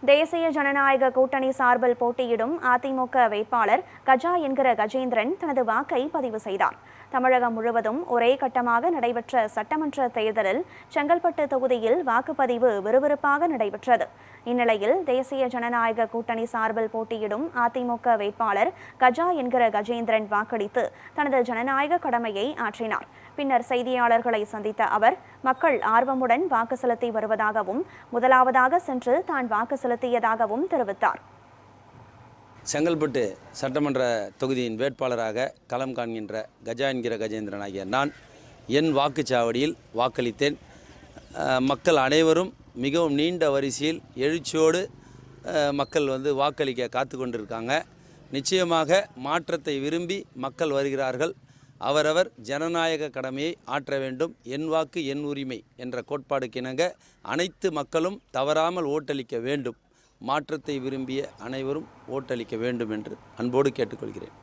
தேசிய ஜனநாயக கூட்டணி சார்பில் போட்டியிடும் அதிமுக வேட்பாளர் கஜா என்கிற கஜேந்திரன் தனது வாக்கை பதிவு செய்தார். தமிழகம் முழுவதும் ஒரே கட்டமாக நடைபெற்ற சட்டமன்ற தேர்தலில் செங்கல்பட்டு தொகுதியில் வாக்குப்பதிவு விறுவிறுப்பாக நடைபெற்றது. இந்நிலையில் தேசிய ஜனநாயக கூட்டணி சார்பில் போட்டியிடும் அதிமுக வேட்பாளர் கஜா என்கிற கஜேந்திரன் வாக்களித்து தனது ஜனநாயக கடமையை ஆற்றினார். பின்னர் செய்தியாளர்களை சந்தித்த அவர் மக்கள் ஆர்வமுடன் வாக்கு செலுத்தி வருவதாகவும் முதலாவதாக சென்று தான் வாக்கு செலுத்தியதாகவும் தெரிவித்தார். செங்கல்பட்டு சட்டமன்ற தொகுதியின் வேட்பாளராக களம் காண்கின்ற கஜா என்கிற கஜேந்திரன் ஆகிய நான் என் வாக்குச்சாவடியில் வாக்களித்தேன். மக்கள் அனைவரும் மிகவும் நீண்ட வரிசையில் எழுச்சியோடு மக்கள் வாக்களிக்க காத்து கொண்டிருக்காங்க. நிச்சயமாக மாற்றத்தை விரும்பி மக்கள் வருகிறார்கள். அவரவர் ஜனநாயக கடமையை ஆற்ற வேண்டும். என் வாக்கு என் உரிமை என்ற கோட்பாடுக்கிணங்க அனைத்து மக்களும் தவறாமல் ஓட்டளிக்க வேண்டும். மாற்றத்தை விரும்பிய அனைவரும் ஓட்டளிக்க வேண்டும் என்று அன்போடு கேட்டுக்கொள்கிறேன்.